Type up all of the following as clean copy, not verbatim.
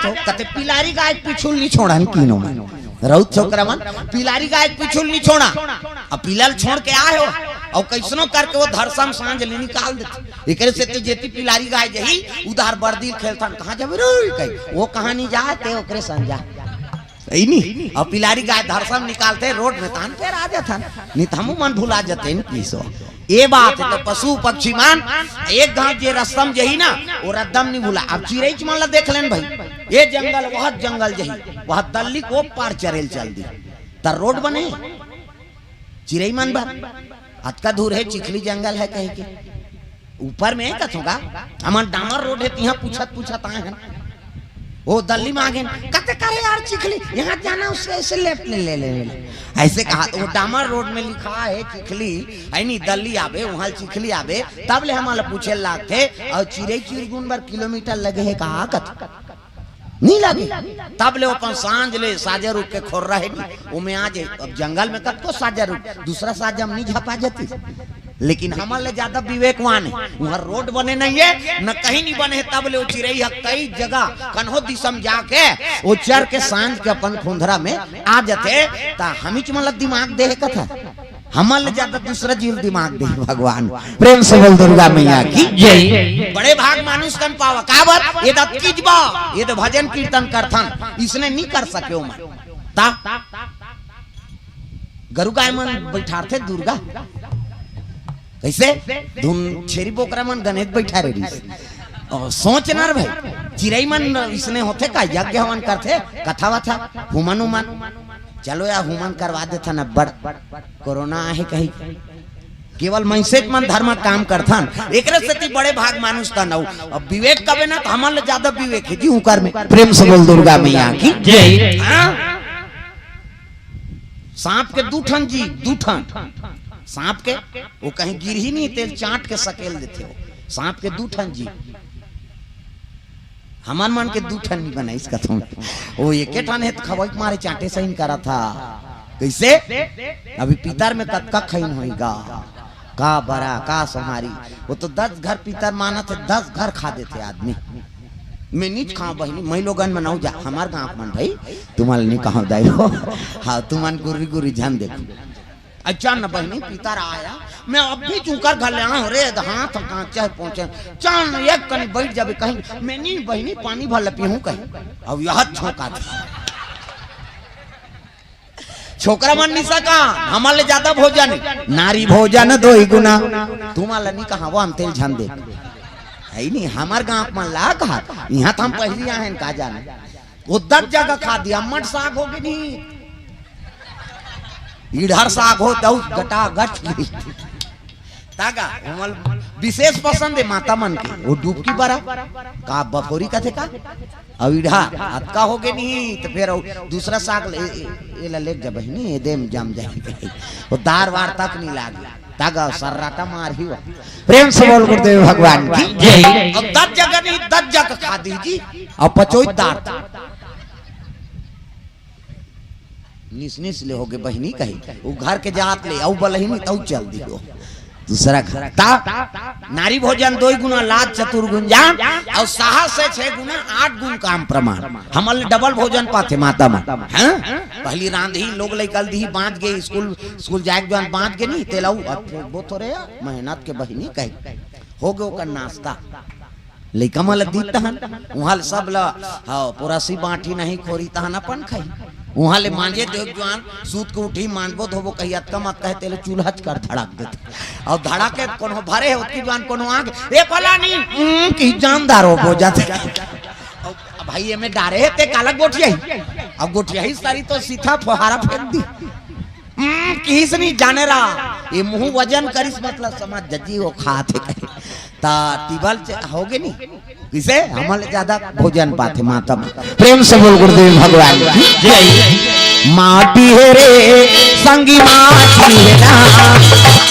हो कते पिलारी गाय पिछुल नहीं छोड़ा कीनो में रउत छोकरा मन पिलारी गाय पिछुल नहीं छोड़ा अब पिलल छोड़ के आए हो और कैसनो करके वो धरसम सांझ ले निकाल देते एकरे से ते जेती पिलारी गाय जही उधार बर्दी खेलथन कहां जाबे रे कई वो कहानी जाते ओकरे संजा सही नहीं और पिलारी गाय धरसम निकालते रोड में तान पे आ जाथन नहीं तो हम मन भुला जाते इन किसो ये बात है तो पशु पक्षी मान एक गांव जे रस्तम जही ना वो रद्दम नहीं भूला अब चिरई मान ला देख लेन भाई ये जंगल जही वह दल्ली को पार चरेल चल दी तर रोड बने चिरई मान बात आज का दूर है चिखली जंगल है कहीं के ऊपर में कथोगा हमार डामर रोड है यहाँ पूछत आए हैं वो दल्ली मांगे कहते करे यार चिखली यहाँ जाना उससे ऐसे लेफ्ट ले ऐसे कहा तो वो डामर रोड में लिखा है चिखली है नहीं दल्ली आवे वहाँ चिखली आवे तब ले हमारे पूछे लाग थे और चिड़ै चिरगुन बार किलोमीटर लगे है कहा कथ नहीं लगे तब ले अपन सांझ ले साजा रुक के खोर रहे वो में आ जाए अब जंगल में कब को साजा रुक दूसरा साजा हम नहीं झपा जाती लेकिन हमारे ज्यादा विवेकवान है वहाँ रोड बने नहीं है न कहीं नहीं बने तब ले चिड़ै कई जगह कन्हो दिसम जाके वो चर के सांझ के अपन खुंधरा में आ जाते ता हम ही मतलब दिमाग दे कथा हमारे ज्यादा दूसरा जीव दिमाग दे भगवान प्रेम से बोल दुर्गा मैया की जय बड़े भाग मानुष कन पावा काबर ये दत कीजबा ये तो भजन कीर्तन करथन इसने नहीं कर सके ओ मन ता गरु गाय मन बैठाते दुर्गा कैसे धुन छेरी बोकरा मन गणेश बैठा रही सोच नर भाई चिड़ै मन इसने होते का यज्ञ हवन करते कथा वथा हुमन उमन चलो या हुमन करवा देता न बड़ कोरोना है कहीं केवल मैसेज मन धर्म काम करथन एकरे से बड़े भाग मानुष का नौ अब विवेक कबे ना तो हमारे ज्यादा विवेक है जी हुकर में प्रेम से बोल दुर्गा मैया की जय सांप के दूठन जी दूठन सांप के वो कहीं गिर ही नहीं तेल चाट के सकेल देते हो सांप के दूठन जी हमान मन के दूठन नहीं बना इसका तुम वो एक ठन है खबई मारे चाटे सही करा था कैसे अभी पितर में कतका खैन होएगा का बड़ा का समारी वो तो 10 घर पितर माना थे 10 घर खा देते आदमी मैं नीच खा बहनी मैं लोगन में नौ जा हमार गांव मन भाई तुम्हारे नहीं कहा दाई हो हाँ तुमान गुरी गुरी ध्यान देखो अचानक बहनी पितर आया मैं अब भी चूकर घर ले आऊं रे हाथ चाहे पहुंचे चान एक कनी बैठ जाबे कहीं मैं नहीं बहनी पानी भर पीहूं कहीं अब यह छोका था छोकरा मन नहीं सका हमारे ज्यादा भोजन नारी भोजन 2 गुना तुम्हारा नहीं कहा वो हम तेल झन दे है नहीं हमार गांव में ला कहा यहाँ तो हम पहली आए का जाने वो 10 जगह खा दिया मट साग होगी नहीं इधर साग हो तो गटा गट तागा विशेष पसंद है माता मन की वो डूबकी बरा का बफोरी का थे का अब इधर अतका हो गए नहीं तो फिर दूसरा साग ले ले जब नहीं एदेम जम जाएंगे वो दार वार तक नहीं लागे तागा सर्राटा मार ही हुआ प्रेम से बोल गुरुदेव भगवान की जय अब 10 जगह नहीं 10 जगह खा दीजिए और 50 दार निस ले होगे बहनी कही वो घर के जात ले औ बलहिनी तौ चल दियो दूसरा घर ता नारी भोजन 2 गुना लाज चतुर्गुण जान और साहस से 6 गुना 8 गुण काम प्रमाण हमल डबल भोजन पाथे माता में हैं पहली रांधी लोग लेकल दी बांध गए स्कूल जाए जवान बांध के नहीं तेलाऊ वो थोड़े मेहनत के बहनी कही हो गयो का नाश्ता लेका मल दीता हन वहां सब ला पुरासी बांटी नहीं खोरी तहन अपन खाई वहां ले मांझे देख जवान सूत को उठी मानबो धोबो कही अतका मत कहे तेले चूल्हा कर धड़क देते और धड़ाके कोनो भरे होती जवान कोनो आग ए फलानी की जानदार हो जाते भाई ये में डारे है ते काला गोठिया ही अब गोठिया ही सारी तो सीधा फुहारा फेंक दी किस नहीं जाने रहा ये मुंह वजन करिस मतलब समझ जजी वो खाते कहीं ता टिबल होगे नहीं किसे हमारे ज्यादा भोजन पाते माता में प्रेम से बोल गुरुदेव भगवान जय माटी है रे संगी माटी है ना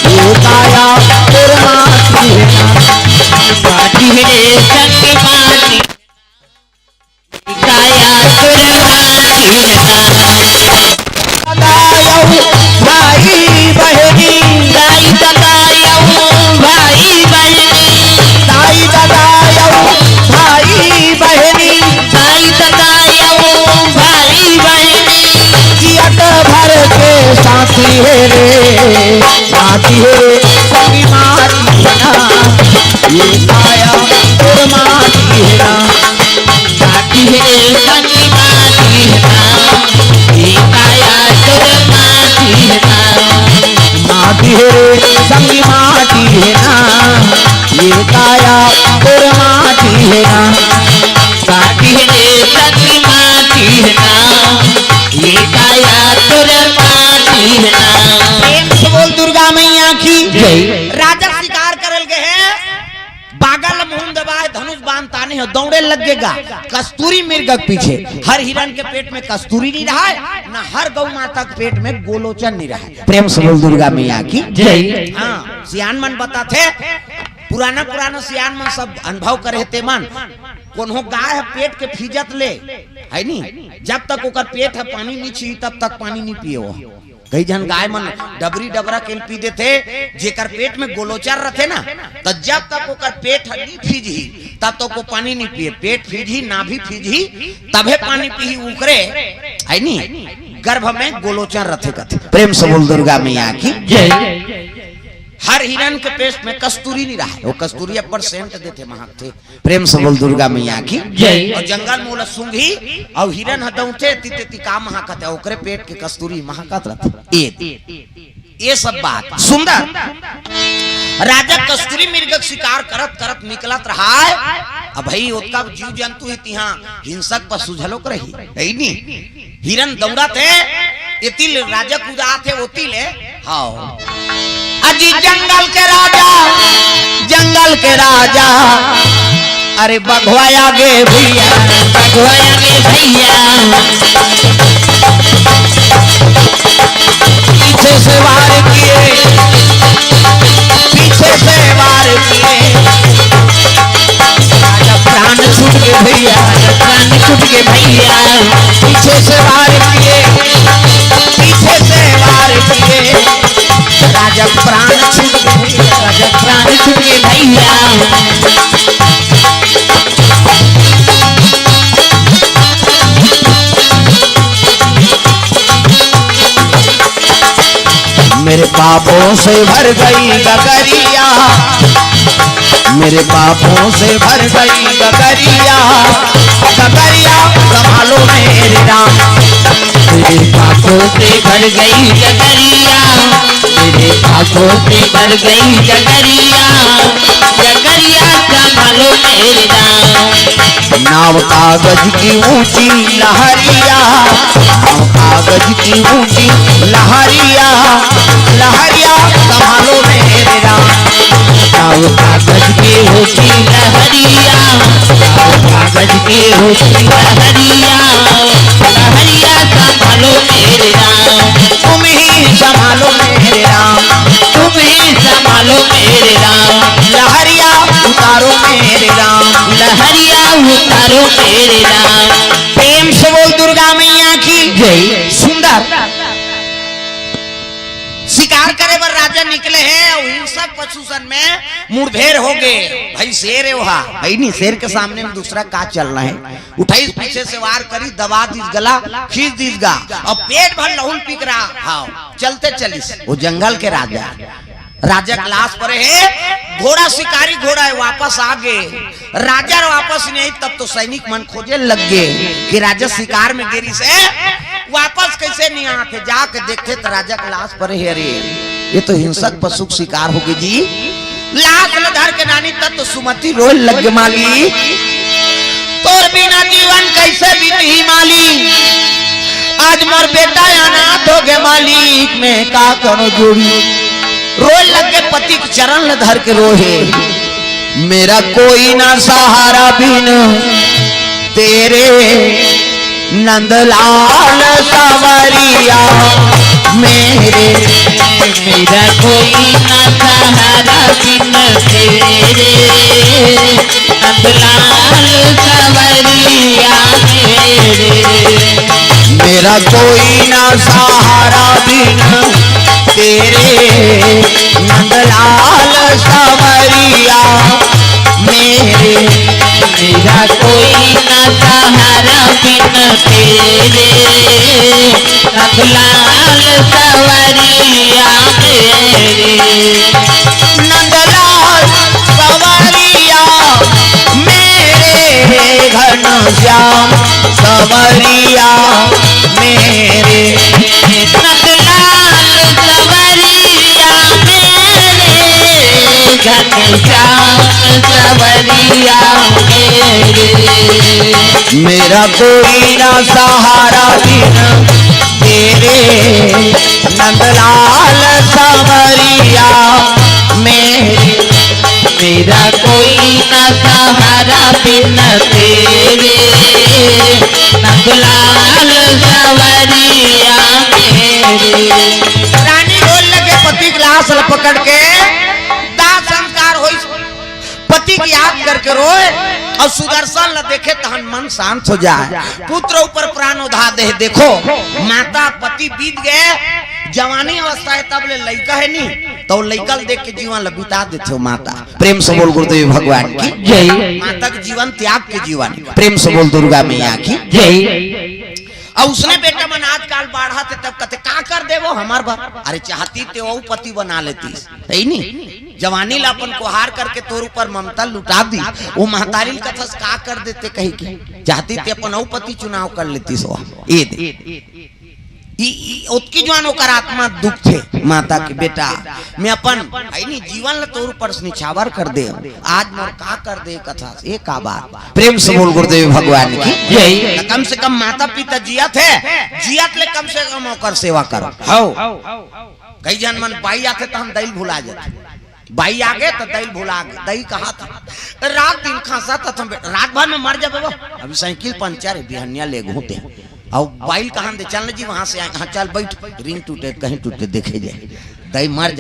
वो काया तेरे माटी है ना माटी है रे संगी माटी काया तेरे माटी है ना भाई बहनी दाई दादा भाई बहनी दाई दादा भाई बहनी दाई दादा रे नाती है संगी माटी है ना ये काया तोर माटी है ना नाती है संगी माटी है ना ये काया तोर माटी है ना नाती है संगी माटी है ना ये काया तोर माटी है ना नाती है संगी माटी है ना ये काया तोर माटी है ना। प्रेम से बोल दुर्गा मैया की जय। राजा शिकार करल गए हैं बागल मुंह दबाए धनुष बांध ताने हो दौड़े लगेगा कस्तूरी मृग के पीछे। हर हिरण के पेट में कस्तूरी नहीं रहा है ना हर गौ माता के पेट में गोलोचन नहीं रहा है। प्रेम से बोल दुर्गा मैया की जय। हाँ सियान मन बताते पुराना पुराना सियान मन सब अनुभव करे थे मन कोनो गाय है पेट के फिजत ले है नी जब तक ओकर पेट है पानी नहीं छी तब तक पानी नहीं पिए वो कई जन गाय मन डबरी डबरा के पी देते जेकर पेट में गोलोचार रहते ना तो जब तक ओकर पेट नहीं फिजी तब तक वो पानी नहीं पिए पेट फिजी ना भी फिजी तबे पानी पी उकरे है नी गर्भ में गोलोचार रहते कथे। प्रेम से बोल दुर्गा मैया की जय। हर हिरण के पेट में कस्तूरी नहीं रहा वो कस्तूरी पर सेंट देते महक थे। प्रेम से बोल दुर्गा मैया की जय। और जंगल में बोला सूंघी और हिरण हदौते तिते का महकत है ओकरे पेट के कस्तूरी महकत रहते। ये सब बात सुंदर राजा कस्तूरी मृग शिकार करत करत निकलत रहा है। अब भाई उसका जीव जंतु है तिहा हिंसक पशु झलोक रही है नी हिरण दौड़ा थे इतिल राजा कूदा थे ओतिल हाँ अजी जंगल के राजा अरे बघवाया गे भैया बघवाया गे भैया पीछे से वार किए राजा प्राण छूट गए भैया प्राण छूट गए भैया पीछे से वार किए राजा प्राण छूट गए राजा प्राण छूट गए भैया मेरे पापों से भर गई गगरिया मेरे पापों से भर गई गगरिया गगरिया संभालो मेरे राम मेरे पापों से भर गई गगरिया मेरे पापों से भर गई गगरिया गगरिया संभालो मेरे राम। नाव कागज की ऊंची लहरिया नाव कागज की ऊंची लहरिया लहरिया संभालो मेरे राम नाव कागज की ऊंची लहरिया नाव कागज की ऊंची लहरिया लहरिया संभालो मेरे राम। तुम ही संभालो मेरे राम तुम ही संभालो मेरे राम लहरिया उतारो मेरे राम लहरिया उतारो मेरे राम। प्रेम से बोल दुर्गा मैया की जय। सुंदर शिकार करे बर राजा निकले हैं और हिंसक पशुसन में मुठभेड़ हो गए। भाई शेर है वहा भाई नहीं शेर के सामने में दूसरा का चलना है उठाई पीछे से वार करी दबा दीस गला खींच दीस गा और पेट भर लहूल पीक रहा हाँ चलते चलिस वो जंगल के राजा राजा क्लास पर है घोड़ा शिकारी घोड़ा है वापस आ गए राजा वापस नहीं तब तो सैनिक मन खोजे लग गए कि राजा शिकार में गिरी से वापस कैसे नहीं आते जाके देखते तो राजा क्लास पर है अरे ये तो हिंसक पशु शिकार हो गई जी लाख धर के नानी तब तो सुमति रोए लग गए माली तोर बिना जीवन कैसे बीती माली आज मोर बेटा अनाथ हो गए मालिक में का करो जोड़ी रोए लग के पति के चरण ले धर के रोहे मेरा कोई ना सहारा बिन तेरे नंदलाल सवरिया मेरे मेरा कोई ना सहारा बिन तेरे नंदलाल सवरिया मेरे मेरा कोई ना सहारा बिन तेरे नंदलाल सवरिया मेरे मेरा कोई ना सहारा बिन तेरे नंदलाल सवरिया नंदलाल सवरिया मेरे घनश्याम सवरिया मेरे नंदलाल सवरिया मेरे घनश्याम सवरिया मेरे मेरा कोई ना सहारा बिना तेरे नंदलाल सवरिया मेरे मेरा कोई न सहारा बिन तेरे नंदलाल सवरिया मेरे। रानी रोल लगे पति की लाश पकड़ के दाह संस्कार होई पति की याद करके रोए और सुदर्शन ल देखे तहन मन शांत हो जाए पुत्र ऊपर प्राण उधा दे देखो माता पति बीत गए जवानी अवस्था है तब ले लड़का है नहीं तो लड़का देख के जीवन ल बिता देते हो माता प्रेम से बोल गुरुदेव भगवान की जय माता के जीवन त्याग के जीवन प्रेम से बोल दुर्गा मैया की जय। और उसने बेटा मन आजकल बाढ़ा थे तब कहते का कर देवो हमार बार अरे चाहती ते वो पति बना लेती सही नहीं जवानी ला अपन को हार करके तोर ऊपर ममता लुटा दी वो महतारी कथस का कर देते कहीं की चाहती ते अपन वो पति चुनाव कर लेती सो उसकी जवान होकर आत्मा दुख थे माता के बेटा मैं अपन नहीं जीवन ल तोर ऊपर निछावर कर दे आज मोर का कर दे कथा से का बात प्रेम से बोल गुरुदेव भगवान की जय। कम से कम माता पिता जिया थे जियत ले कम से कम होकर सेवा करो हो कई जन मन बाई आते तो हम दही भुला जाते बाई आ गए तो दही भुला गए दही कहा था रात दिन खासा था रात भर में मर जाए अभी साइकिल पंचर है बिहनिया ले घूमते और बाइल कहाँ दे चल जी वहां से हाँ चल बैठ रिंग टूटे कहीं टूटे देखे जाए दही मर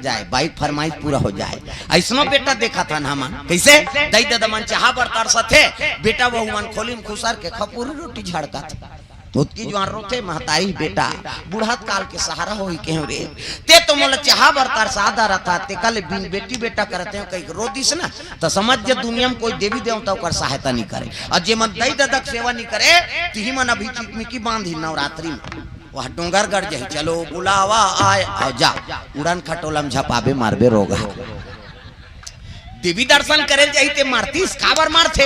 जाए बाइक फरमाइश पूरा हो जाए ऐसनो बेटा देखा था ना मन कैसे दही दादा मन चाह बरतर सथे बेटा वो मन खोली में खुसर के खपूरी रोटी झड़का था उसकी जो रोते महतारी बेटा बुढ़ात काल के सहारा हो ही कहीं रे ते तो मोला चाह बरतार सादा रहता ते कल बिन बेटी बेटा करते हो कहीं रो दिस ना तो समझ जे दुनिया में कोई देवी देवता कर सहायता नहीं करे और जे मन दई ददक सेवा नहीं करे तिही मन अभी चिकमिकी बांधी नवरात्रि में वह डोंगर गड़ जाए चलो बुलावा आए और जा उड़न खटोलम झपाबे मारबे रोगा देवी दर्शन करे जाते मारती काबर मारते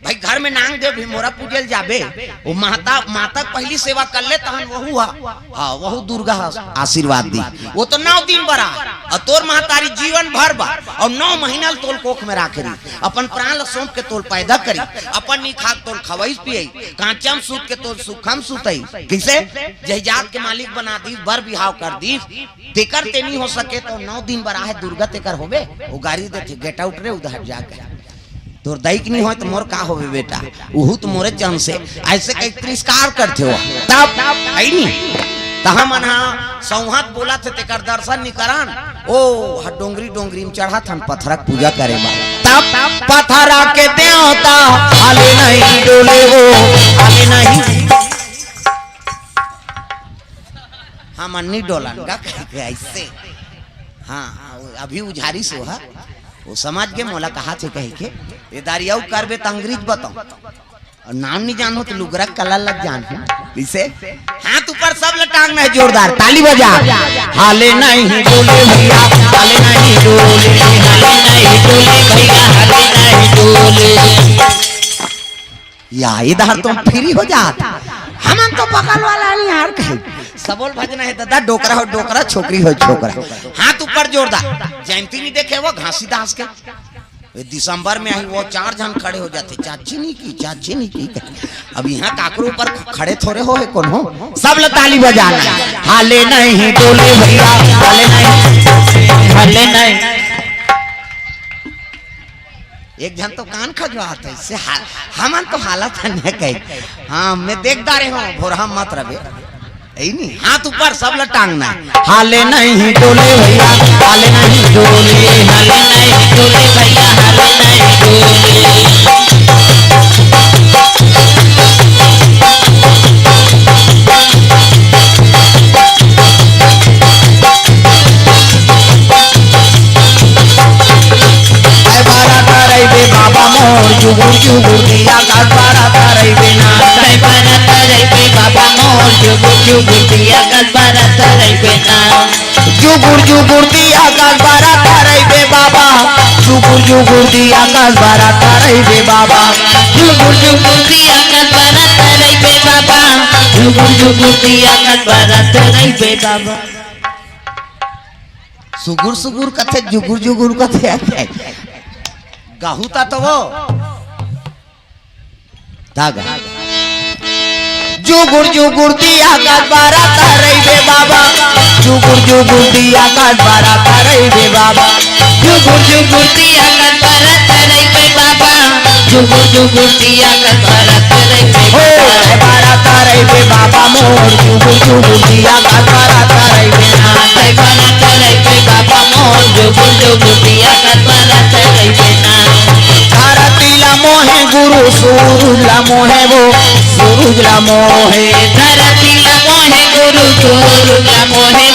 भाई घर में नांग दे भी मोरा पूजल जाबे वो माता पहली सेवा कर ले तहन वहू हाँ वहू दुर्गा आशीर्वाद दी वो तो 9 दिन बरा और तोर महतारी जीवन भर बा और 9 महीना तोल कोख में राखे रही अपन प्राण सौंप के तोल पैदा करी अपन नी खाक तोल खवाई पियई कांचम सूत के तोल सुखम सुतई कैसे जहिजात के मालिक बना दी बर बिहाव कर दी तेकर ते नहीं हो सके तो 9 दिन बरा है दुर्गा तेकर होबे वो गाड़ी देते गेट आउट रे उधर जाके तोर दाई की नहीं हो तो मोर का होवे बेटा उहु तो मोरे जन से ऐसे कई तिरस्कार करते हो तब आई नहीं तहा मना सौहात बोला थे तेकर दर्शन निकरान ओ डोंगरी डोंगरी में चढ़ा थन पत्थरक पूजा करे बा तब पत्थरा के देवता हाले नहीं डोले वो हाले नहीं हाँ मन्नी डोलन का ऐसे हाँ अभी उझारी से है वो समाज के मोला कहा थे कहे के ये दारियाऊ करबे त अंग्रेज बताओ और नाम नहीं जानो तो लुगरा कला लग जान इसे हाथ ऊपर सब लटांग में जोरदार ताली बजा हाले नहीं डोले भैया हाले नहीं डोले भैया हाले नहीं डोले या इधर तो फ्री हो जाता हम तो बगल वाला नहीं यार कहे सबोल भजना है दादा डोकरा हो डोकरा छोकरी हो छोकरा हाथ ऊपर जोरदार जयंती नहीं देखे वो घासीदास के दिसंबर में आई वो 4 जन खड़े हो जाते चाची नहीं की अब यहाँ काकरों पर खड़े थोड़े हो कौन हो सब ताली बजाना हाले नहीं डोले भैया हाले नहीं एक जन तो कान खजवाते इससे हम तो हालत है कहे हाँ मैं देखता रहे हूँ भोरहा मत रहे नहीं हाथ ऊपर सब लटांगना हाले नहीं डोले भैया हाले नहीं डोले भैया हाले नहीं बाबा मोर जुगुर जुगुर दिया गड़बड़ा करे बिना बाबा मोर जुगुर जुगुर दिया गड़बड़ा करे बिना जुगुर जुगुर दिया आकाश बारा तारे बे बाबा जुगुर जुगुर दिया आकाश बारा तारे बे बाबा जुगुर जुगुर दिया कटवारा तारे बे बाबा जुगुर जुगुर दिया कटवारा तारे बे बाबा सुगुर सुगुर कथे जुगुर जुगुर कथे गाहुता तो वो दागा जुगुर जुगुर दिया आकाश बारा तारे बे बाबा जुगुर जुगुर दिया आकाश बारा तारे बे बाबा जुगुर जुगुर दिया कटवारा तारे बे बाबा जुगुर जुगुर दिया कटवारा तारे बे हो बारा तारे बे बाबा मोर जुगुर जुगुर दिया आकाश बारा तारे बे तारे बारा तारे बे बाबा मोर जुगुर जुगुर दिया कटवारा तारे बे धरती ला मोहे गुरु सूरज ला मोहे वो सूरज ला मोहे धरती ला मोहे गुरु सूरज ला मोहे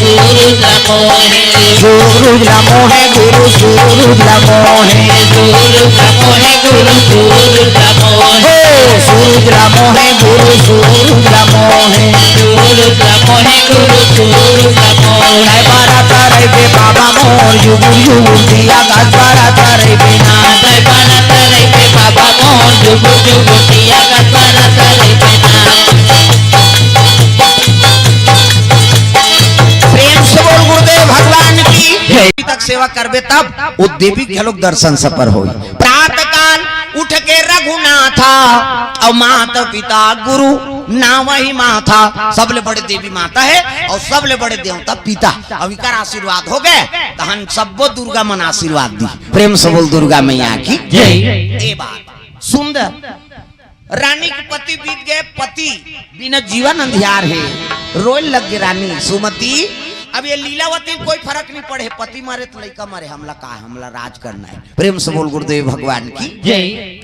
सूरज ला मोहे सूरज ला मोहे गुरु सूरज ला मोहे सूरज ला मोहे गुरु सूरज ला मोहे सूरज ला मोहे गुरु सूरज ला मोहे सूरज ला मोहे गुरु सूरज ला मोहे बारा तारे बे बाबा मोर जुगुर जुगुर दिया आकाश बारा तारे बे ना बारा तारे बे बाबा मोर जुगुर जुगुर दिया कटवारा तारे बे प्रेम से बोल गुरुदेव भगवान की जय तक सेवा करबे तब वो देवी के लोग दर्शन सफर हो प्रातः काल उठ के रघुनाथा और माता पिता गुरु ना वही माता सबले बड़े देवी माता है और सबले बड़े देवता पिता अब इकर आशीर्वाद हो गए तो हम सबको दुर्गा मन आशीर्वाद दी प्रेम से बोल दुर्गा मैया की जय ये बात सुंदर रानी के पति बीत गए पति बिना जीवन अंधियार है रोए लग गए रानी सुमति अब ये लीलावती कोई फर्क नहीं पड़े पति मारे तो लड़का मारे हमला का हमला राज करना है प्रेम से बोल गुरुदेव भगवान की जय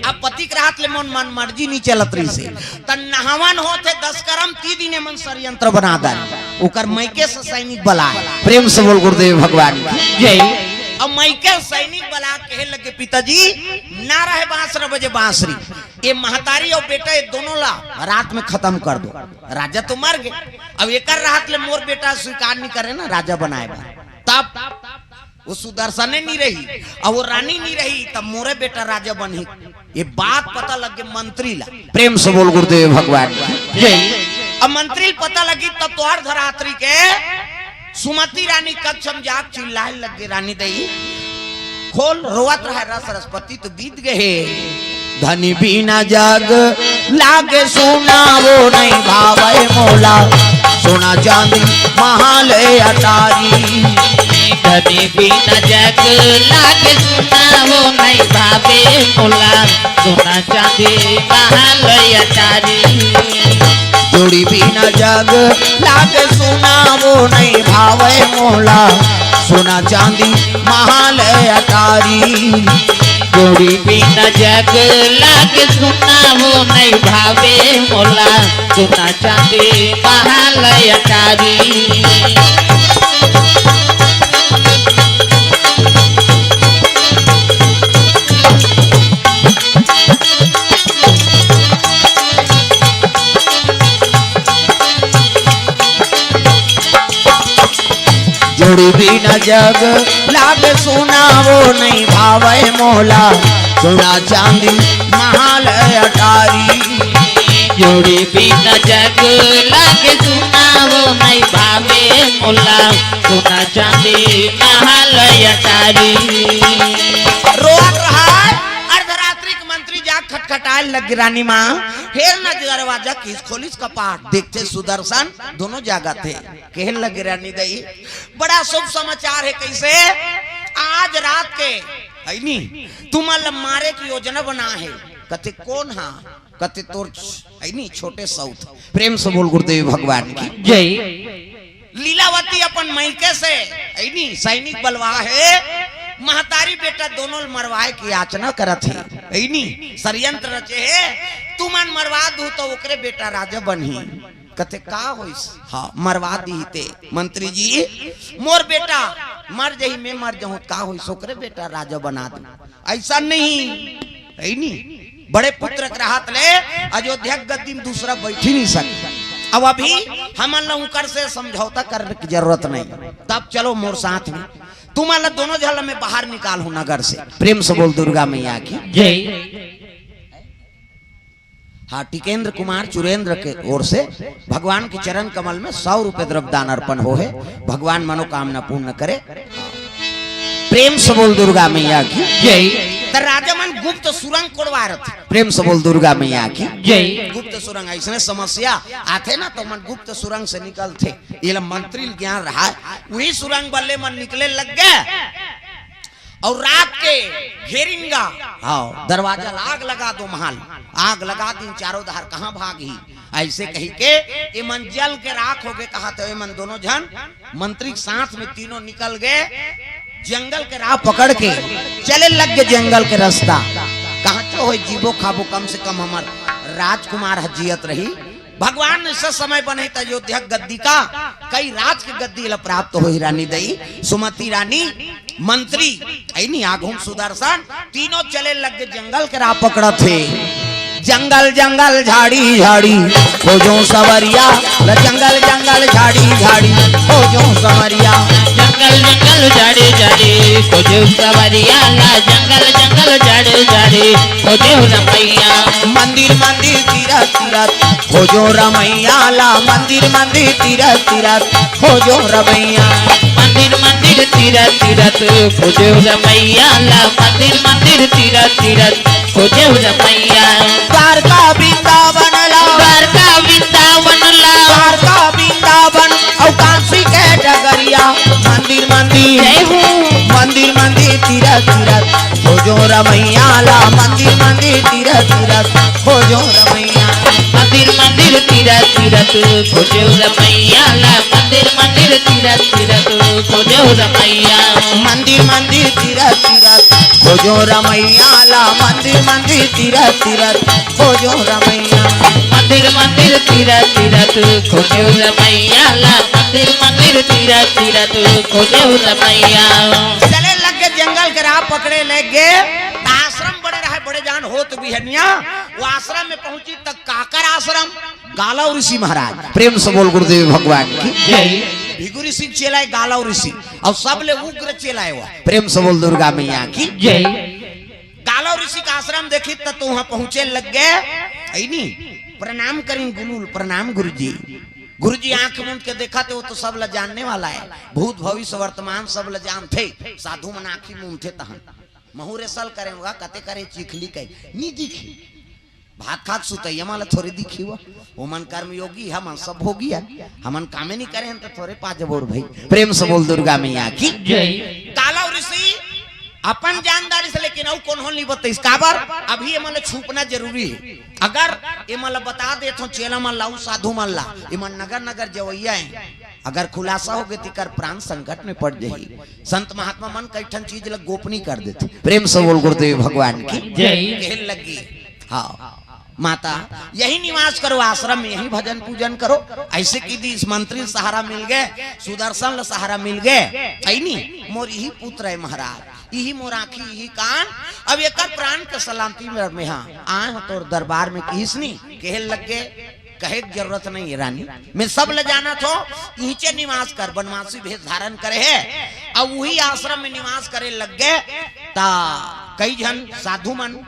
अब पति के रात ले मन मन मर्जी नहीं चलत रही से तन नहावन होते 10 करम 3 दिन मन षड्यंत्र बना दन ओकर मैके से सैनिक बला प्रेम से बोल गुरुदेव भगवान की जय अब मैके सैनिक बला कहे लगे पिताजी ना रहे 12 बजे बांसुरी ये महतारी और बेटा ये दोनों ला रात में खत्म कर दो राजा तो मर गए अब एक रात ले मोर बेटा स्वीकार नहीं करे ना राजा बनाए तब वो सुदर्शन नहीं रही और वो रानी नहीं रही तब मोरे बेटा राजा बनी ये बात पता लगे मंत्री ला प्रेम से बोल गुरुदेव भगवान जय अब मंत्री पता लगी तब तो हर धरात्री के सुमति रानी कक्षम जाग चिल्लाए लगे रानी दई खोल रोवत रहे सरस्वती तो बीत गए धनी बिना जग लागे सोना वो नहीं भावे मोला सोना चांदी महाल अटारी धनी बिना जग लागे सोना वो नहीं भावे मोला सोना चांदी महल अटारी जोड़ी बिना जग लागे सोना वो नहीं भावे मोला सोना चांदी महाल अटारी जोड़ी बिना जग लागे सोना वो नहीं भावे मोला सोना चांदी महल अटारी जोड़ी बिना जग लागे सोना वो नहीं भावे मोला सोना चांदी महाल अटारी जोड़ी बिना जग लागे सोना वो नहीं भावे मोला सोना चांदी महल अटारी रोत रहा अर्धरात्रि के मंत्री जाग खटखटाए लग रानी माँ फिर न दरवाजा किस खोलिस कपाट देखते सुदर्शन दोनों जागा थे कह लग रानी दई बड़ा शुभ समाचार है कैसे आज रात के ऐनी तुम मारे की योजना बना है कते कौन हा कते तोर ऐनी छोटे सौत प्रेम से बोल गुरुदेव भगवान की जय लीलावती अपन मैके से ऐनी सैनिक बलवा है महतारी बेटा दोनों मरवाए की याचना करत है ऐनी षड्यंत्र रचे है तू मन मरवा दू तो ओकरे बेटा राजा बनही कते का होइस हाँ मरवा दी ते मंत्री जी मोर बेटा मर जही मैं मर जाऊं का होइस ओकरे बेटा राजा बना दू ऐसा नहीं ऐनी बड़े पुत्र के राहत ले अयोध्या गद्दी में दूसरा बैठी नहीं सकता अब अभी हम उनकर से समझौता करने की जरूरत नहीं तब चलो मोर साथ में, तुम अलग दोनों झल में बाहर निकाल हूं नगर से। प्रेम से बोल दुर्गा मैया की जय। हाँ, टिकेंद्र कुमार चुरेंद्र के ओर से भगवान के चरण कमल में 100 रुपए द्रव्य दान अर्पण हो है। भगवान मनोकामना पूर्ण करे। प्रेम से बोल दुर्गा मैया की जय। तो राजा मन गुप्त सुरंग कोड़वा रहे। प्रेम से बोल दुर्गा मैया की जय। गुप्त सुरंग ऐसे समस्या आते ना तो मन गुप्त सुरंग से निकलते। ये मंत्री ज्ञान रहा, वही सुरंग बल्ले मन निकले लग गए और रात के घेरिंगा, हाँ दरवाजा आग लगा दो, महल आग लगा दी, चारों धार कहाँ भागी। ऐसे कही के ये मन जल के राख हो गए। कहा तो ये मन दोनों जन मंत्री साथ में तीनों निकल गए, जंगल के राह पकड़ के चले लग गए जंगल के रास्ता। कहा चो हो जीवो खाबो, कम से कम हमार राजकुमार हजियत रही। भगवान ने सब समय बने अयोध्या गद्दी का, कई राज के गद्दी प्राप्त हो रानी दई सुमति रानी मंत्री ऐनी आघुम सुदर्शन तीनों चले लग गए जंगल के राह पकड़ा थे। जंगल जंगल झाड़ी झाड़ी खोजो सवरिया, जंगल जंगल झाड़ी झाड़ी खोजो सवरिया, जंगल जंगल झाड़ी झाड़ी खोजो सवरिया ला, जंगल जंगल झाड़ी झाड़ी खोजो रमैया। मंदिर मंदिर तीरथ तीरथ खोजो रमैया ला, मंदिर मंदिर तीरथ तीरथ खोजो रमैया। मंदिर मंदिर तीरथ तीरथ खोजो रमैया ला, मंदिर मंदिर तीरथ तीरथ खोजो रमैया। द्वारका वृंदावन ला, द्वारका वृंदावन ला, द्वारका वृंदावन और काशी के डगरिया। मंदिर मंदिर जय हो, मंदिर मंदिर तीरथ तीरथ खोजो रमैया ला, मंदिर मंदिर तीरथ तीरथ खोजो रमैया। मंदिर मंदिर तीरथ तीरथ खोजो रमैया ला, मंदिर मंदिर तीरथ तीरथ खोजो रमैया। मंदिर मंदिर तीरथ तीरथ खोजो रमैया ला, मंदिर मंदिर तीरथ तीरथ खोजो रमैया। मंदिर मंदिर तीरथ तीरथ खोजो रमैया ला, मंदिर मंदिर तीरथ तीरथ खोजो रमैया। चले लग गए जंगल के राह पकड़े लग गए। आश्रम बड़े रहे, बड़े जान हो तो बिहनिया। वो आश्रम में पहुंची तक काकर आश्रम गालव ऋषि महाराज। प्रेम से बोल गुरुदेव भगवान की जय। भिगु ऋषि चेलाए गालव ऋषि और सब ले उग्र चेलाए हुआ। प्रेम से बोल दुर्गा मैया की जय। गालव ऋषि का आश्रम देखी तो वहां पहुंचे लग गए। प्रणाम करें गुलूल, प्रणाम गुरुजी। गुरुजी आंख मूंद के देखा थे, वो तो सब ल जानने वाला है, भूत भविष्य वर्तमान सब ल जान थे। साधु मन आंखी मूंद थे तहन महुरे सल करे होगा, कते करे चिखली कई नी दिखी, भात खात सुतैया माला थोड़े दिखी हुआ। वो मन कर्म योगी हम सब हो गया, हमन कामे नहीं करे तो थोड़े पाजबोर भाई। प्रेम से बोल दुर्गा मैया की जय। काला ऋषि अपन जानदारी से, लेकिन और कौन नहीं बताइस काबर अभी ये मतलब छुपना जरूरी है। अगर ये मतलब बता दे तो चेला मन लाऊ साधु मन ला, ये मन नगर नगर जवैया है, अगर खुलासा हो गए तो प्राण संकट में पड़ जाही। संत महात्मा मन कई ठन चीज लग गोपनीय कर देते। प्रेम से बोल गुरुदेव भगवान की जय। कहने लगी हाँ माता यही निवास करो आश्रम में, यही भजन पूजन करो। ऐसे की दी मंत्री सहारा मिल गए, सुदर्शन सहारा मिल गए। नहीं मोर यही पुत्र है महाराज, यही मोर आँखी यही कान, अब एक प्राण के सलामती में हाँ आए हो तोर दरबार में किसनी कहे लग गए। कहे की जरूरत नहीं है रानी, मैं सब ले जाना तो नीचे निवास कर, बनवासी भेष धारण करे है। अब वही आश्रम में निवास करे लग गए। ता कई जन साधु मन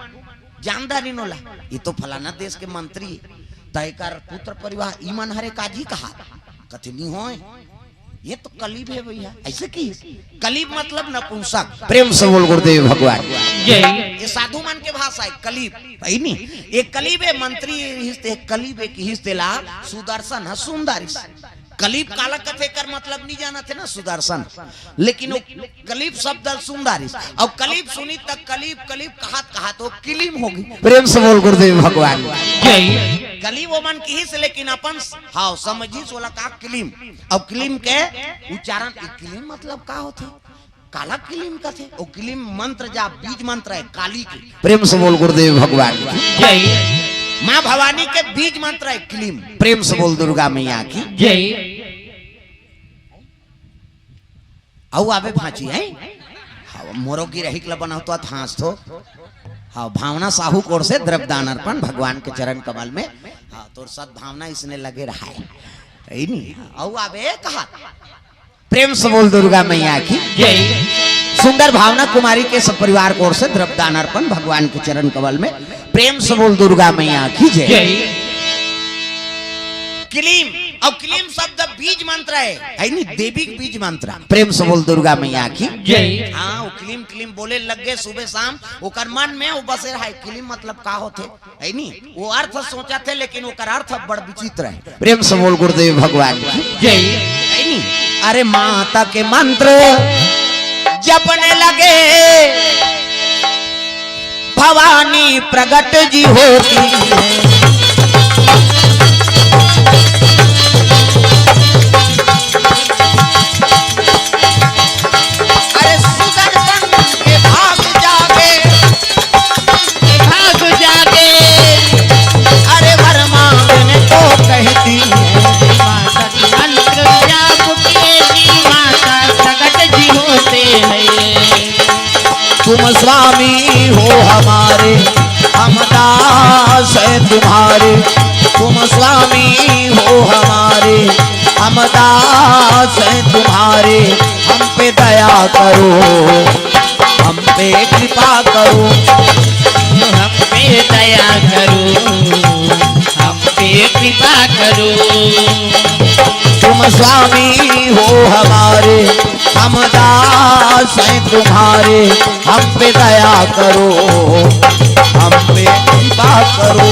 जानदारी नोला, ये तो फलाना देश के मंत्री तय कर पुत्र परिवार ईमान हरे काजी कहा कथी नहीं हो, ये तो कलीब है भैया। ऐसे की कलीब मतलब नपुंसक। प्रेम से बोल गुरुदेव भगवान जय। ये साधु मन के भाषा है कलीब है नी। एक कलीब है मंत्री हिस्ते, कलीब एक हिस्ते ला सुदर्शन है सुंदर। कलीब काला कथे कर मतलब नहीं जाना थे ना सुदर्शन, लेकिन कलीब शब्द सुंदर और कलीब सुनी तक कलीब कलीब कहा तो किलीम होगी। प्रेम से बोल गुरुदेव भगवान जय। कलीब वो मन की, लेकिन अपन हाँ समझी सोला का किलीम। और किलीम के उच्चारण किलीम मतलब का होते काला किलीम का थे। वो किलीम मंत्र जा बीज मंत्र है काली की। प्रेम से बोल गुरुदेव भगवान जय। माँ भवानी के बीज मंत्र है किलीम। प्रेम से बोल दुर्गा मैया की जय। औ आवे भांची है हाँ मोरो की रही क्लब बना तो हांस तो हाँ भावना साहू कोर से द्रव्य दान अर्पण भगवान के चरण कमल में। हाँ तो सद भावना इसने लगे रहा है नहीं। औ आवे कहा प्रेम से बोल दुर्गा मैया की जय। सुंदर भावना कुमारी के सब परिवार को ओर से द्रव्यदान अर्पण भगवान के चरण कमल में प्रेम से बोल दुर्गा मैया की जय। जय। क्लीम और क्लीम शब्द बीज मंत्र है नहीं, देवी बीज मंत्र। प्रेम से बोल दुर्गा मैया की जय। हाँ वो क्लीम क्लीम बोले लग गए सुबह शाम, ओकर मन में वो बसे रहा। क्लीम मतलब का होते है नहीं, वो अर्थ सोचा थे लेकिन ओकर अर्थ बड़ विचित्र है। प्रेम से बोल गुरुदेव भगवान की जय। है नहीं। अरे माता के मंत्र जपने लगे भवानी प्रगट जी होती है। अरे सुदर्शन के भाग जागे, भाग जागे। अरे वर्मा मैंने तो कहती है माता की मंत्र जाप के जी माता प्रगट जी होते हैं। तुम स्वामी हो हमारे, हम दास हैं तुम्हारे। तुम स्वामी हो हमारे, हम दास हैं तुम्हारे। हम पे दया करो, हम पे कृपा करो। हम पे दया करो, हम पे कृपा करो। तुम स्वामी हो हमारे, हम दास हैं तुम्हारे। हम पे दया करो, हम पे कृपा करो।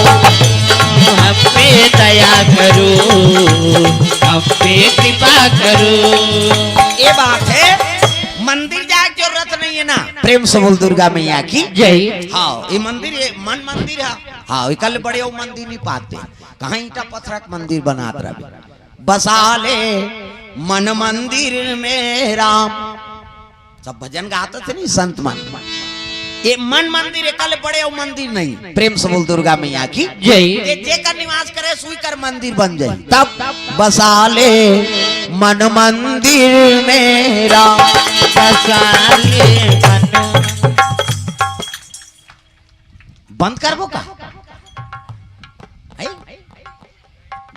हम पे दया करो, हम पे कृपा करो। ये बात है, मंदिर जाए की जरूरत नहीं है ना। प्रेम से बोल दुर्गा मैया की जय। हाँ ये मंदिर ये मन मंदिर है। हाँ कल बड़े वो मंदिर नहीं पाते, कहाँ ईटा पत्थर का मंदिर बनात रहे। बसा ले मन मंदिर में राम, सब भजन गाते थे नहीं संत मन। ये मन मंदिर है, कल बड़े वो मंदिर नहीं। प्रेम से बोल दुर्गा मैया की जय। ये जेकर निवास करे सुई कर मंदिर बन जाए। तब बसा ले मन मंदिर मेरा, बसा ले मन। बंद कर वो का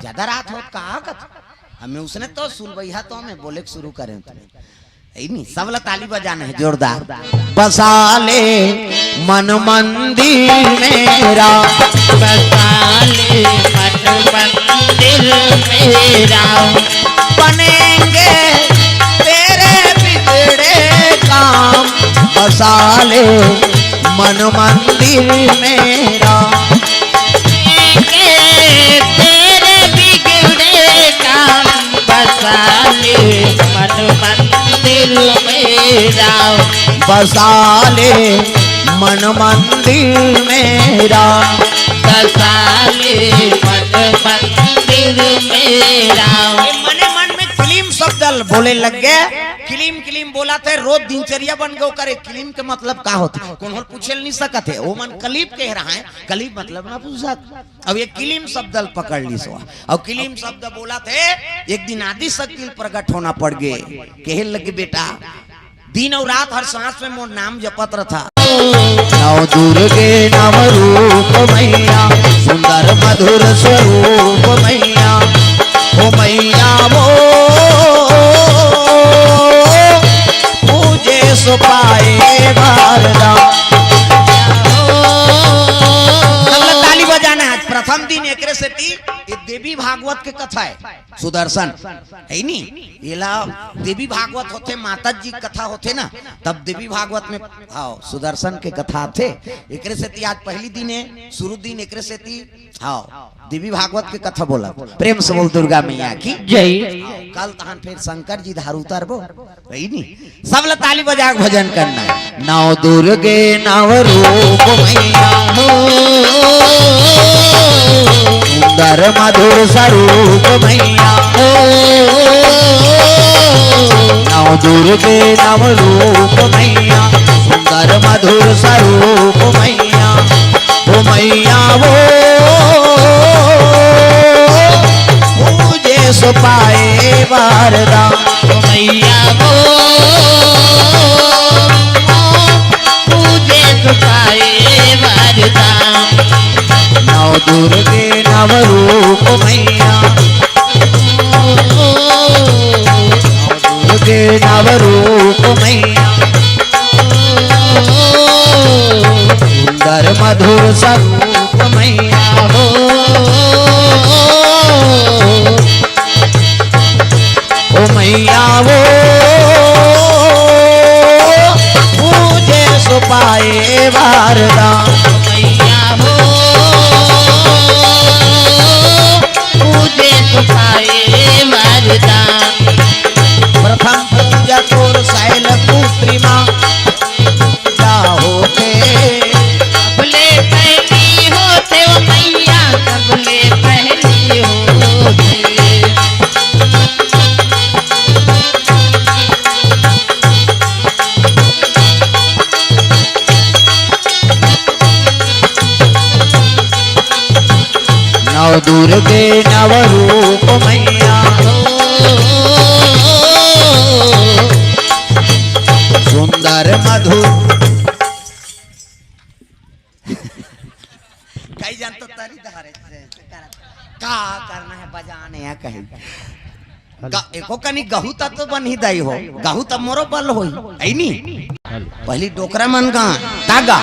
ज्यादा रात हो कहा हमें उसने तो सुनबैया तो हमें बोले शुरू करें नहीं। सबला ताली बजाना है जोरदार। बसा ले मन मंदिर मेरा, बसा ले मन मंदिर मेरा। बनेंगे तेरे बिगड़े काम। बसा ले मन मंदिर मेरा, तेरे बिगड़े काम। बसा ले मन मंदिर मेरा। बसा ले मन मंदिर मेरा। बसा ले मन मंदिर मेरा। मने मन में क्लीम शब्द बोले लग गए। क्लीम क्लीम बोला थे, रोज दिनचर्या बन गए करे। क्लीम के मतलब का होता है कौन पूछे नहीं सकत है। वो मन कलीब कह रहा है, कलीब मतलब ना पूछा। अब ये क्लीम शब्द पकड़ ली सो। और क्लीम शब्द बोला थे, एक दिन आदि शक्ति प्रकट होना पड़ गए। कहे लगे बेटा दिन और रात हर सांस में मोर नाम जपत रहा। नव दुर्गे नव रूप मैया, सुंदर मधुर स्वरूप मैया। ओ मैया वो पूजे सो पाए भारदा। ताली बजाना है। प्रथम दिन एक ये देवी भागवत के कथा है सुदर्शन है नी। येला देवी भागवत होते, माता जी कथा होते ना, तब देवी भागवत में हाँ सुदर्शन के कथा थे। एकरे से आज पहली दिन है, शुरू दिन एकरे से हाँ देवी भागवत के कथा बोला। प्रेम से बोल दुर्गा मैया की जय। कल तहन फिर शंकर जी धार उतारबो वही नी। सब ला ताली बजा के भजन करना है। नव दुर्गे नव रूप मैया हो, सुंदर मधुर स्वरूप मैया हो। नव दुर्गे नव रूप मैया, सुंदर मधुर स्वरूप मैया। ओ मैया वो पूजे सो पाए वारदा। ओ मैया वो पूजे सो पाए वारदा। नव दुर्गे नव रूप मैया, नव दुर्गे दुर्गे नवरूप मैया सुंदर मधुर कई जानतो तारी धारे का करना है बजाने है कहीं एको कनी गहू तक तो बन ही दई हो गहू तब मोरो बल होई आई नी पहली डोकरा मन गा तागा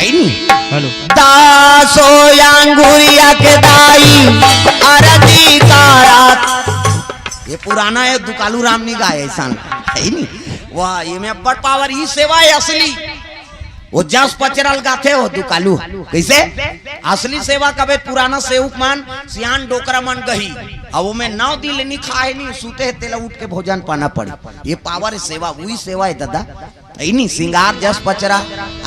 आई नी हेलो दासो अंगुरिया के दाई अरजी का रात ये पुराना है दुकालू राम ने गाया ऐसा है नी वाह ये में बड़ पावर ही सेवा है असली वो जस पचरल गाथे हो दुकालू कैसे असली सेवा कबे पुराना सेवक मान सियान डोकरा मन गही अब वो में 9 दिन नहीं खाए नहीं सूते है तेला उठ के भोजन पाना पड़े ये पावर है सेवा वही सेवा है दादा नहीं सिंगार जस पचरा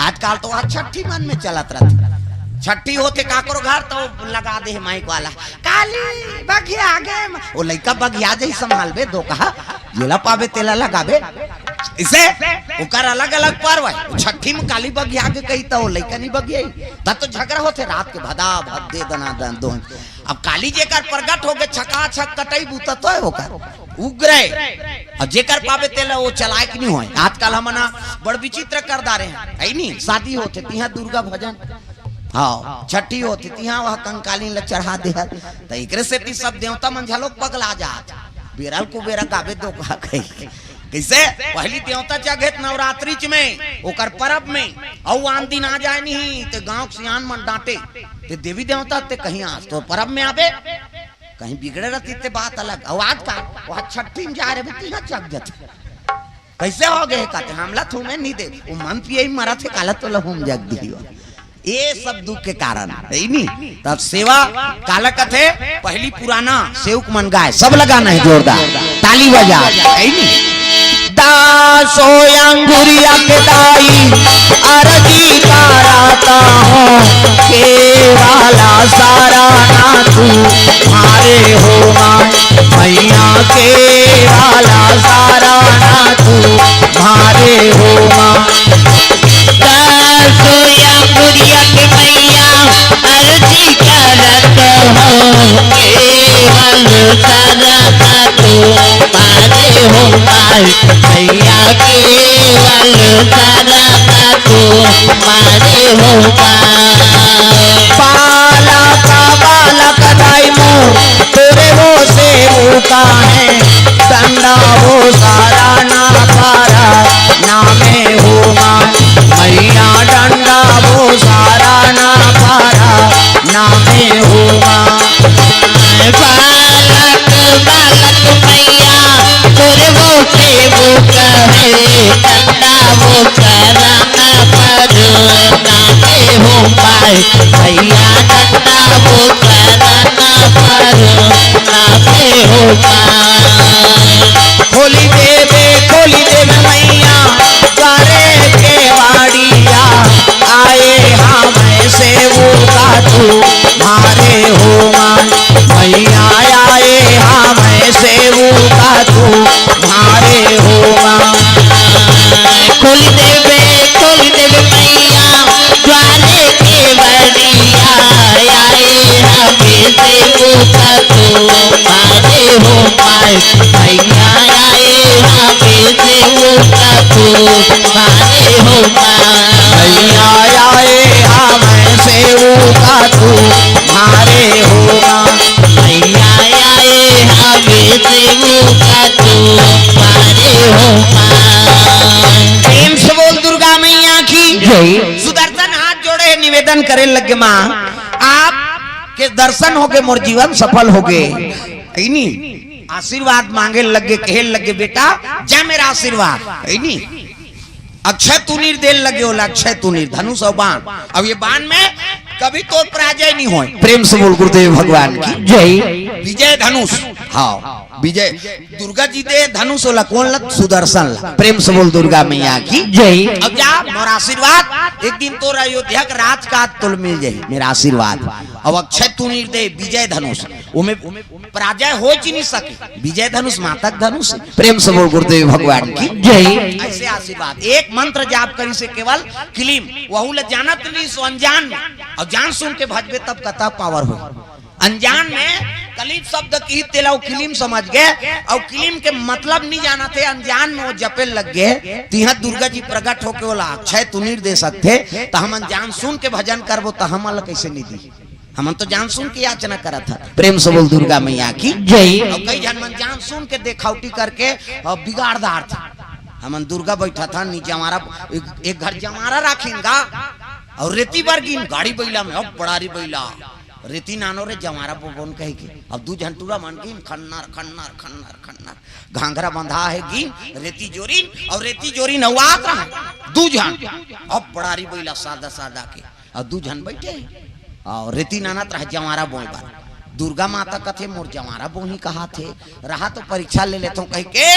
आजकल तो आज छठी मन में चलत रहता छठी होते काकरो घर तो लगा दे माइक वाला काली बगिया आगे वो लइका बगिया जई संभाल बे दो कहा जेला पावे तेला लगाबे इसे ओकर अलग अलग पर्व है छठी में काली बगिया आगे कही तो लइका नहीं बगिया तब तो झगड़ा होते रात के भदा भदे दना दन दो अब काली जेकर प्रगट हो गए छका छक कटई बूता तो है ओकर उग्र और जेकर पावे तेला वो चलाए कि नहीं होए आजकल हमना बड़ विचित्र कर दारे हैं है नहीं शादी होते तिहा दुर्गा भजन हाँ छठी होती तिहा वह कंकाली ल चढ़ा दे तो एकरे से ती सब देवता मन झलोक पगला जात बेरल को बेरा गावे दो कहा कही कैसे पहली देवता जगत नवरात्रि में ओकर परब में औ आन दिन आ जाए नहीं तो गांव सियान मन डांटे ते देवी देवता ते कहीं आज तो परब में आवे कहीं बिगड़े रहती ते बात अलग और आज का वह छठी में जा रहे बेटी ना चक जाते कैसे हो गए कहते हमला तुम्हें नहीं दे वो मन पिए मरा थे काला तो लहुम जग दी ये सब दुख के कारण है नहीं तब सेवा काला कथे पहली पुराना सेवक मन गाय सब लगाना है जोरदार ताली बजा है नहीं दासो अंगुरिया के दाई अरजी कराता हूँ केवाला सारा ना तू मारे हो मैया केवाला सारा ना तू मारे हो सोया गुड़िया के मैया अर्जी करत हो केवल सारा तो मारे हो मैया केवल सारा तो मारे हो बालक दाई मो तेरे वो सेवू का है डंडा वो सारा ना पारा नामे हो मैया डंडा वो सारा ना पारा नामे हो बालक मैया तोरे वो सेवक है डंडा वो सारा ना पर नामे हो मैया डंडा वो सारा ना पर नामे हो खोली देवे मैया द्वारे के वाड़िया आए हम सेवू का तू मारे हो मैया आए हम सेवू का तू मारे हो खोल देवे मैया द्वारे के वाड़िया आए हमें सेवू का तू मारे हो मैया आए हमें सेवू का तू मारे हो मैया आए हम सेवू का तू मारे हो मैया आए हमें सेवू का तू मारे हो प्रेम से बोल दुर्गा मैया की सुदर्शन हाथ जोड़े निवेदन करे लगे माँ आप के दर्शन हो गए मोर जीवन सफल हो गए आशीर्वाद मांगे लगे कहे लगे बेटा जा मेरा आशीर्वाद अक्षय तुनीर देल लगे होला अक्षय तुनीर धनुष और बाण अब ये बाण में कभी तो पराजय नहीं हो प्रेम से बोल गुरुदेव भगवान की जय विजय धनुष हाँ विजय दुर्गा जी दे धनुष होला कौन लग सुदर्शन ला प्रेम से बोल दुर्गा मैया की जय अब जा मोरा आशीर्वाद एक दिन तो अयोध्या का राज का तुल मिल जाये मेरा आशीर्वाद अब अक्षय तुनीर दे विजय धनुष उमे पराजय हो ही नहीं सके विजय धनुष मातक धनुष प्रेम से बोल गुरुदेव भगवान की जय ऐसे आशीर्वाद एक मंत्र जाप करी से केवल किलिम वहू ले जानत नहीं सो अनजान और जान सुन के भजबे तब कथा पावर हो अनजान में कलीब शब्द की तेला किलिम समझ गए और किलिम के मतलब नहीं जाना थे, अनजान में वो जपे लग गए। तिहा दुर्गा जी प्रकट होके बोला अक्षय तू निर्दे सकते तो हम अनजान सुन के भजन करबो तो हम अलग कैसे नहीं दी, हम तो जान सुन के याचना करा था। प्रेम से बोल दुर्गा मैया की जय। और कई जन मन जान सुन के देखावटी करके और बिगाड़दार था। हम दुर्गा बैठा था नीचे हमारा एक घर जमारा राखेंगा और रेती बार गिन गाड़ी बैला में अब बड़ारी बैला रेती नानो रे जमारा बोन कह के अब दू झंटूरा मन गिन खन्नर खन्नर खन्नर खन्नर घाघरा बंधा है गिन रेती जोरीन और रेती जोरीन नवात रहा दू झन अब बड़ारी बैला सादा सादा के और दू झन बैठे और रेती नानत रहा जमारा बोल बार दुर्गा माता कथे मोर जमारा बोही कहा थे रहा तो परीक्षा ले लेता हूँ कह के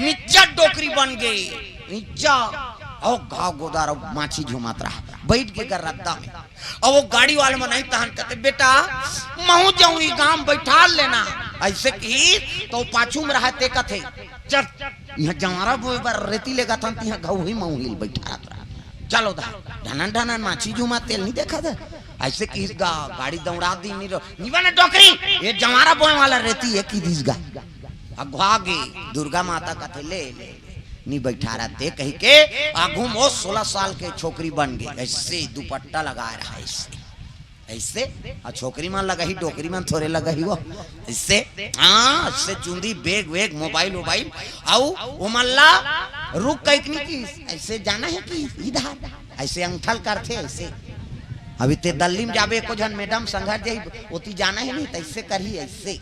नीचा डोकरी बन गई नीचा और घाव गोदार और माछी झुमात रहा बैठ के कर रद्दा में और वो गाड़ी वाले में नहीं तहन कहते बेटा महू जाऊँ गांव बैठा लेना ऐसे की तो पाछू में रहा ते कथे चल यहाँ जमारा बोए बार रेती लेगा था यहाँ घाव ही महू हिल बैठा रहा चलो ढनन ढनन माछी झुमा तेल नहीं देखा था ऐसे की गाड़ी दौड़ा दी नहीं डोकरी ये जमारा बोए वाला रेती है की दिस गे दुर्गा माता कथे ले नहीं बैठा रहते कहीं के आगू मो 16 साल के छोकरी बन गई ऐसे दुपट्टा लगा रहा ऐसे ऐसे और छोकरी में लगा ही डोकरी में थोड़े लगा ही वो इससे हाँ इससे चुंदी बेग वेग मोबाइल मोबाइल आओ वो मल्ला रुक कहीं की ऐसे जाना है कि इधर ऐसे अंगठल करते ऐसे अभी ते दिल्ली में जाबे को जन मैडम संघर्ष जाई ओती जाना है नहीं तैसे करही ऐसे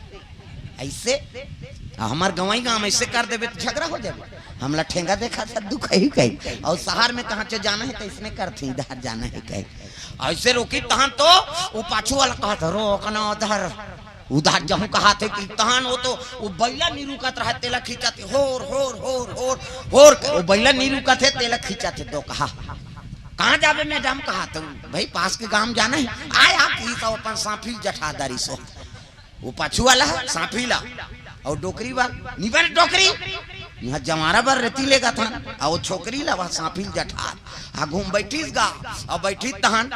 ऐसे हमार गवाई गांव ऐसे कर देवे तो झगड़ा हो जाए हमला ठेंगा देखा था दुख ही कहीं और शहर में कहाँ से जाना है तो इसने करते इधर जाना है कहीं ऐसे रोकी तहन तो वो पाछू वाला कहा था रोकना उधर उधर जहूँ कहा थे कि तहन वो तो वो बैला नहीं रुकत रहा तेला खींचाते होर होर होर होर होर वो बैला नहीं रुकत है तेला खींचाते दो कहा कहाँ जावे मैडम कहा तो भाई पास के गांव जाना है आया तो अपन सांफी जठादारी सो वो पाछू वाला है सांफी ला और डोकरी बा निबन डोकरी यहाँ जमारा बार रेती लेगा था और वो छोकरी ला वह सांफी जठार हाँ घूम बैठीस गा और बैठी तहन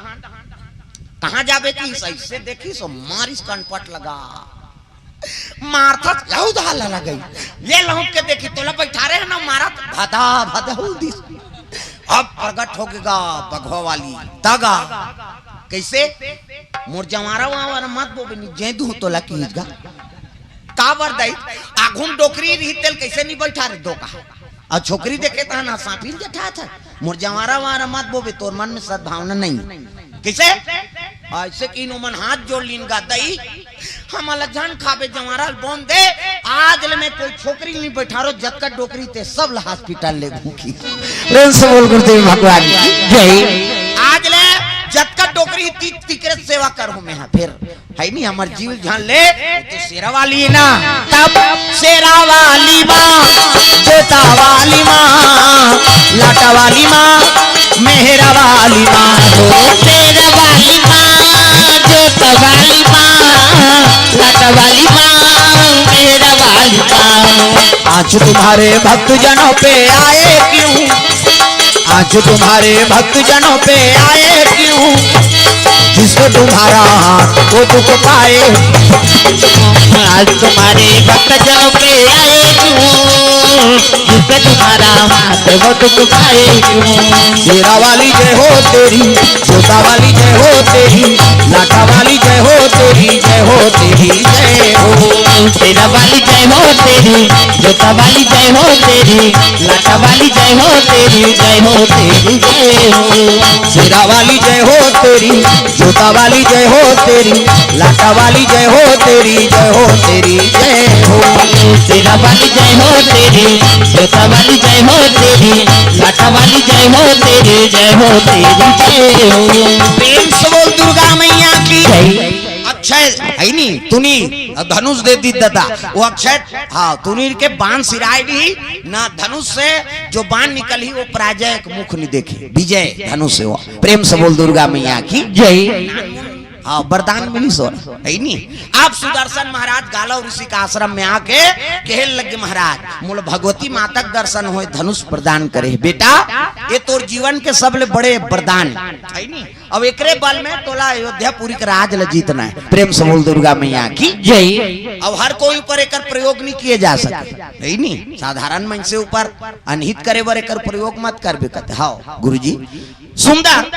कहाँ जावे की ऐसे देखी सो मारिस कनपट लगा मारता लहू धाल लगा गई ये लहू के देखी तोला बैठा रहे ना मारा भदा भदा दिस अब प्रकट हो गया बघवा वाली तगा कैसे मोर जमारा वहां मत बोबे नी जेदू तो लकीज गा काबर दई आघुम डोकरी रही तेल कैसे नहीं बैठा रे दो का और छोकरी देखे था ना सांपील जठा था मोर जमारा वहां मत बोबे तोर मन में सद्भावना नहीं कैसे ऐसे की नो मन हाथ जोड़ लीन गा दई हमला जान खाबे जमारा बोन दे आज ले में कोई छोकरी नहीं बैठा रो जत का डोकरी ते सब हॉस्पिटल ले घूकी प्रेम से बोल गुरुदेव भगवान जय। आज ले जत का डोकरी तिकरे सेवा कर हूं मैं फिर है नहीं हमार जीव जान ले तो शेरा वाली है ना तब शेरा वाली माँ जोता वाली माँ लाटा वाली माँ मेहरा वाली माँ शेरा वाली माँ जोता वाली माँ लाटा वाली माँ मेहरा वाली माँ आज तुम्हारे भक्त जनों पे आए क्यों आज तुम्हारे भक्त जनों पे आए क्यों जिसको तुम्हारा हाथ वो दुख पाए आज तुम्हारे भक्त जनों पे आए क्यों जिसको तुम्हारा हाथ वो दुख पाए क्यों। शेरा वाली जय हो तेरी जोता वाली जय हो तेरी लाटा वाली जय हो तेरी जय हो तेरी जय हो शेरा वाली जय हो तेरी जोता वाली जय हो तेरी लाटा वाली जय हो तेरी जय हो तेरी जय हो। शेरा वाली जय हो तेरी जोता वाली जय हो तेरी लाटा वाली जय हो तेरी जय हो तेरी जय हो। शेरा वाली जय हो तेरी जोता वाली जय हो तेरी लाटा वाली जय हो तेरी जय हो तेरी जय हो। प्रेम से बोल दुर्गा मैया की अक्षय है नी तुनी धनुष दे दी दादा वो अक्षय हाँ तुनीर के बाण सिराई दी ना धनुष से जो बाण निकली वो पराजय मुख नहीं देखे विजय धनुष से वो। प्रेम से बोल दुर्गा मैया की जय। हाँ वरदान मिली सो है नहीं। आप सुदर्शन महाराज गालव ऋषि का आश्रम में आके कहने लगे महाराज मूल भगवती माता के दर्शन हो धनुष प्रदान करे बेटा ये तोर जीवन के सबले बड़े वरदान है नहीं। अब एकरे बल में तोला अयोध्यापुरी का राज ल जीतना है। प्रेम से बोल दुर्गा मैया की जय। अब हर कोई ऊपर एक प्रयोग नहीं किए जा सकते है नहीं। साधारण मन से ऊपर अनहित करे बर एक प्रयोग मत कर बेकते। हाँ गुरुजी सुंदर